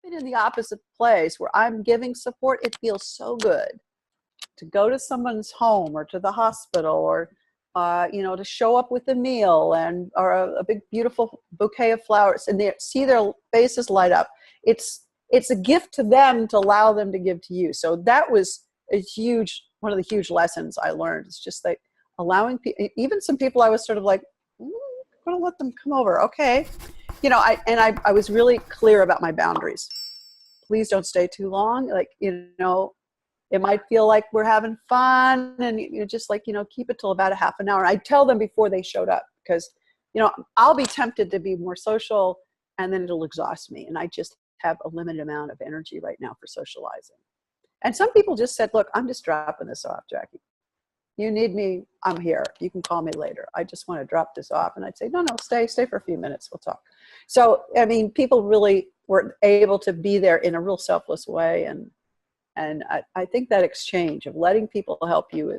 been in the opposite place where I'm giving support. It feels so good to go to someone's home or to the hospital, or to show up with a meal or a big beautiful bouquet of flowers, and they see their faces light up. It's a gift to them to allow them to give to you. So that was one of the huge lessons I learned. It's just like allowing people, even some people I was sort of like, I'm going to let them come over. Okay. I was really clear about my boundaries. Please don't stay too long. Like, it might feel like we're having fun, and you just like, keep it till about a half an hour. I tell them before they showed up, because, I'll be tempted to be more social, and then it'll exhaust me. And I just have a limited amount of energy right now for socializing. And some people just said, look, I'm just dropping this off, Jackie. You need me, I'm here. You can call me later. I just want to drop this off. And I'd say, no, stay for a few minutes. We'll talk. So, people really were able to be there in a real selfless way. And I think that exchange of letting people help you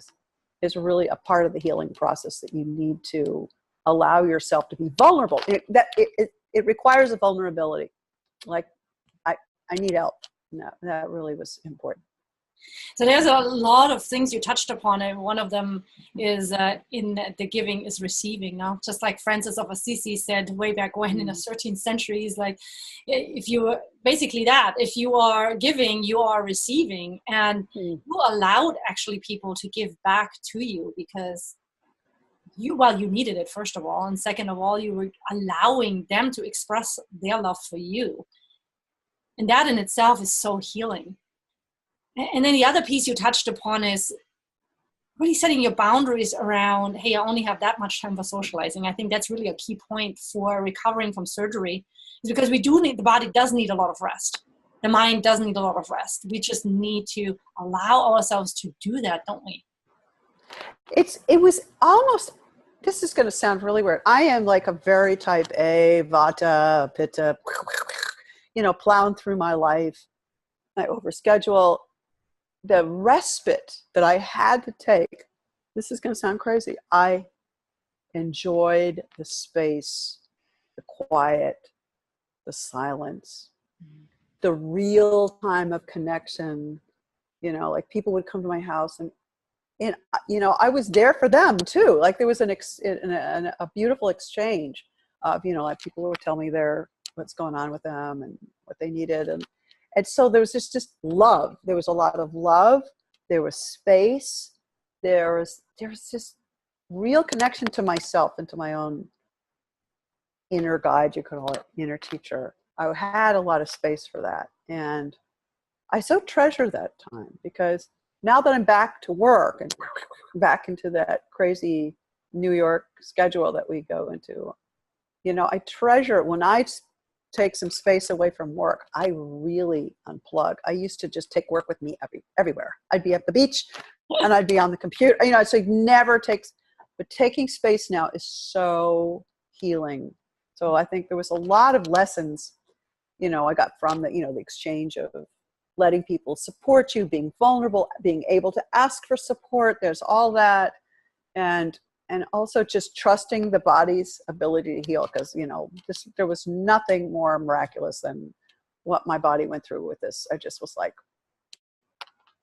is really a part of the healing process that you need to allow yourself to be vulnerable. It requires a vulnerability. Like, I need help. No, that really was important. So there's a lot of things you touched upon, and one of them is in the giving is receiving. Now, just like Francis of Assisi said way back when in the 13th century, he's like, if you are giving, you are receiving, and you allowed actually people to give back to you because you needed it, first of all, and second of all, you were allowing them to express their love for you, and that in itself is so healing. And then the other piece you touched upon is really setting your boundaries around, hey, I only have that much time for socializing. I think that's really a key point for recovering from surgery, is because the body does need a lot of rest. The mind does need a lot of rest. We just need to allow ourselves to do that, don't we? It was almost, this is going to sound really weird. I am like a very type A, Vata, Pitta, plowing through my life. I overschedule. The respite that I had to take, this is going to sound crazy, I enjoyed the space, the quiet, the silence, the real time of connection. Like people would come to my house and I was there for them too. Like there was a beautiful exchange of, like people would tell me what's going on with them and what they needed. And so there was just love. There was a lot of love. There was space. There was just real connection to myself and to my own inner guide, you could call it, inner teacher. I had a lot of space for that. And I so treasure that time, because now that I'm back to work and back into that crazy New York schedule that we go into, I treasure it when I take some space away from work. I really unplug. I used to just take work with me everywhere. I'd be at the beach and I'd be on the computer. So it never takes, but taking space now is so healing. So I think there was a lot of lessons, I got from the exchange of letting people support you, being vulnerable, being able to ask for support. There's all that. And also just trusting the body's ability to heal, because, there was nothing more miraculous than what my body went through with this. I just was like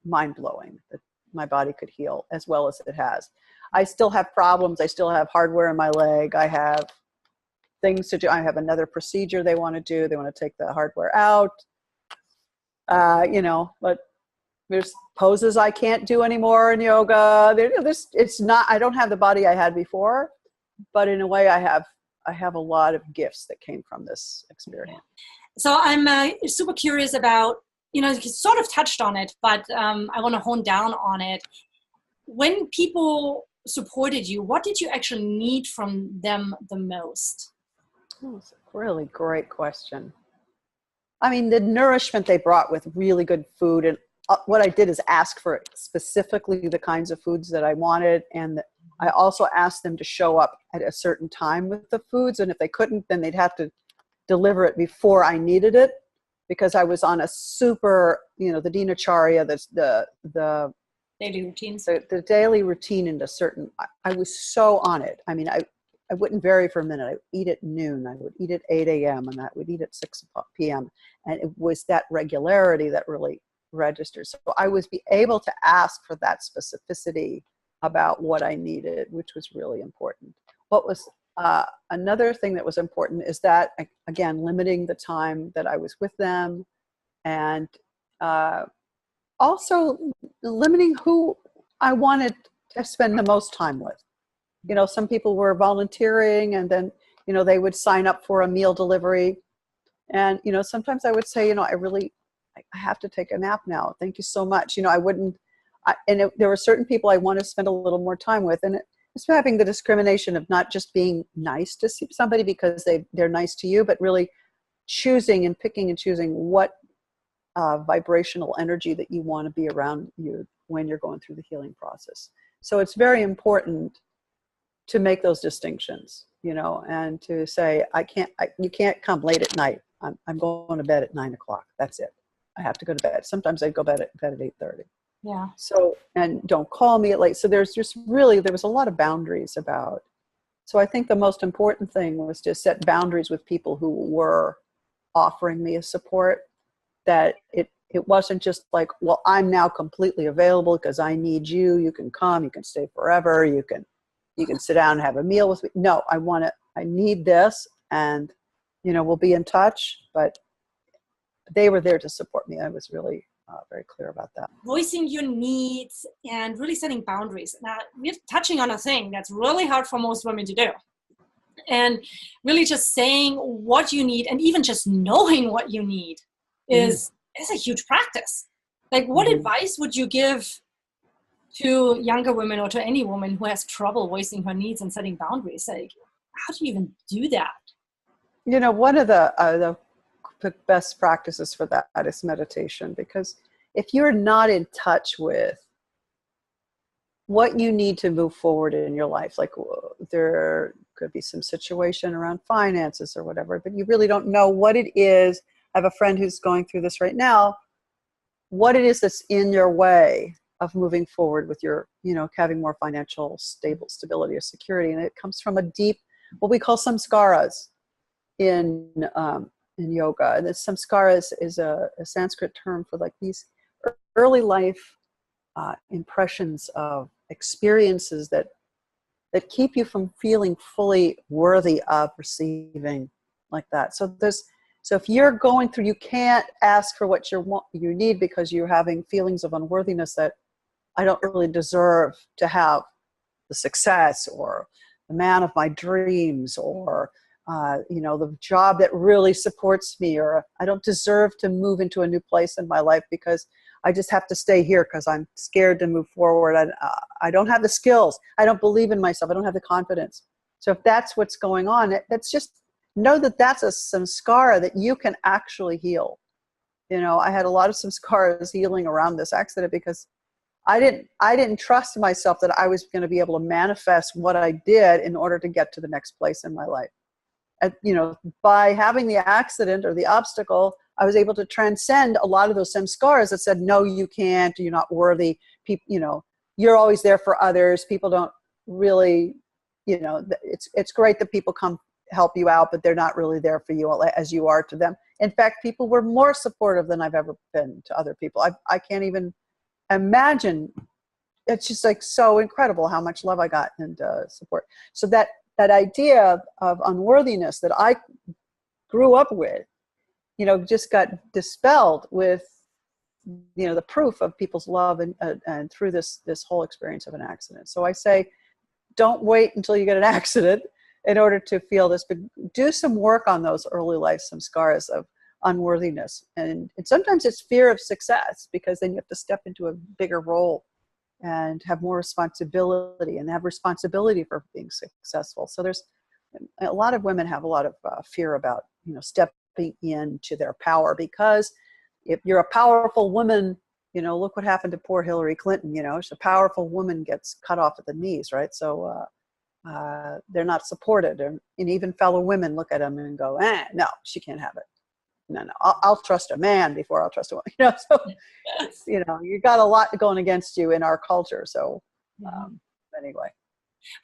mind-blowing that my body could heal as well as it has. I still have problems. I still have hardware in my leg. I have things to do. I have another procedure they want to do. They want to take the hardware out, but there's poses I can't do anymore in yoga. I don't have the body I had before, but in a way I have a lot of gifts that came from this experience. So I'm super curious about, you sort of touched on it, but I want to hone down on it. When people supported you, what did you actually need from them the most? Oh, that's a really great question. The nourishment they brought with really good food, and what I did is ask for specifically the kinds of foods that I wanted. And I also asked them to show up at a certain time with the foods. And if they couldn't, then they'd have to deliver it before I needed it, because I was on a super, the dinacharya, the daily routines, the daily routine into certain, I was so on it. I wouldn't vary for a minute. I would eat at noon. I would eat at 8 a.m. and I would eat at 6 p.m. And it was that regularity that really registered. So I was be able to ask for that specificity about what I needed, which was really important. What was another thing that was important is that, again, limiting the time that I was with them, and also limiting who I wanted to spend the most time with. You know, some people were volunteering and then, they would sign up for a meal delivery. And, sometimes I would say, I have to take a nap now. Thank you so much. I wouldn't, there were certain people I want to spend a little more time with. And it's having the discrimination of not just being nice to somebody because they're nice to you, but really choosing and picking and choosing what vibrational energy that you want to be around you when you're going through the healing process. So it's very important to make those distinctions, and to say, you can't come late at night. I'm going to bed at 9 o'clock. That's it. I have to go to bed. Sometimes I go to bed at 8:30. Yeah. So, and don't call me at late. So there was a lot of boundaries about. So I think the most important thing was to set boundaries with people who were offering me a support, that it wasn't just like, well, I'm now completely available because I need you. You can come, you can stay forever. You can sit down and have a meal with me. No, I need this, and, we'll be in touch, but they were there to support me. I was really very clear about that. Voicing your needs and really setting boundaries. Now, we're touching on a thing that's really hard for most women to do. And really just saying what you need, and even just knowing what you need is a huge practice. Like, what advice would you give to younger women or to any woman who has trouble voicing her needs and setting boundaries? Like, how do you even do that? One of the best practices for that is meditation, because if you're not in touch with what you need to move forward in your life, like there could be some situation around finances or whatever, but you really don't know what it is. I have a friend who's going through this right now, what it is that's in your way of moving forward with your, having more financial stability or security. And it comes from a deep, what we call samskaras in yoga. And this samskaras is a Sanskrit term for like these early life impressions of experiences that keep you from feeling fully worthy of receiving like that. So if you're going through, you can't ask for what you need because you're having feelings of unworthiness that I don't really deserve to have the success or the man of my dreams or the job that really supports me, or I don't deserve to move into a new place in my life because I just have to stay here because I'm scared to move forward. I don't have the skills. I don't believe in myself. I don't have the confidence. So if that's what's going on, that's just know that that's a samskara that you can actually heal. I had a lot of samskaras healing around this accident because I didn't trust myself that I was going to be able to manifest what I did in order to get to the next place in my life. And, by having the accident or the obstacle, I was able to transcend a lot of those samskaras that said, no, you can't, you're not worthy. People, you're always there for others. People don't really, it's great that people come help you out, but they're not really there for you as you are to them. In fact, people were more supportive than I've ever been to other people. I can't even imagine. It's just like so incredible how much love I got and support. So that idea of unworthiness that I grew up with, just got dispelled with, the proof of people's love and through this whole experience of an accident. So I say, don't wait until you get an accident in order to feel this, but do some work on those early life samskaras of unworthiness. And sometimes it's fear of success, because then you have to step into a bigger role and have more responsibility and have responsibility for being successful. So there's a lot of women have a lot of fear about, stepping into their power, because if you're a powerful woman, look what happened to poor Hillary Clinton. She's a powerful woman gets cut off at the knees, right? So they're not supported, and even fellow women look at them and go, no, she can't have it. No, I'll trust a man before I'll trust a woman. So you got a lot going against you in our culture. So anyway.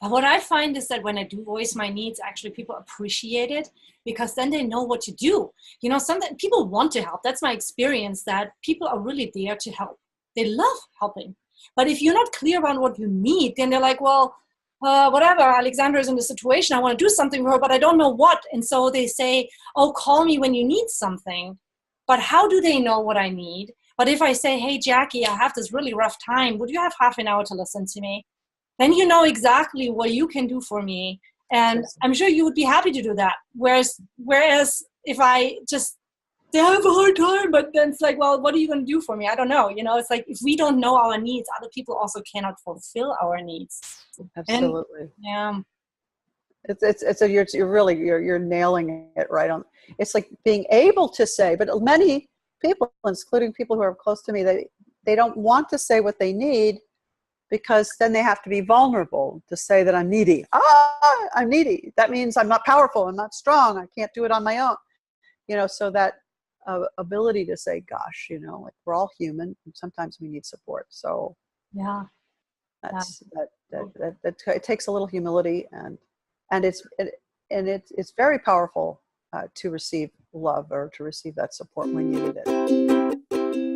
But what I find is that when I do voice my needs, actually people appreciate it, because then they know what to do. You know, sometimes people want to help. That's my experience, that people are really there to help. They love helping. But if you're not clear about what you need, then they're like, well, whatever, Alexandra is in the situation, I want to do something for her, but I don't know what. And so they say, oh, call me when you need something. But how do they know what I need? But if I say, hey, Jackie, I have this really rough time, would you have half an hour to listen to me? Then you know exactly what you can do for me. And I'm sure you would be happy to do that. Whereas if I just, they have a hard time, but then it's like, well, what are you going to do for me? I don't know. You know, it's like, if we don't know our needs, other people also cannot fulfill our needs. Absolutely. And, yeah. You're nailing it right on. It's like being able to say, but many people, including people who are close to me, they don't want to say what they need, because then they have to be vulnerable to say that I'm needy. I'm needy. That means I'm not powerful. I'm not strong. I can't do it on my own. You know, so that ability to say, gosh, you know, like, we're all human, and sometimes we need support. So Yeah. it takes a little humility, and it's very powerful to receive love or to receive that support when you need it.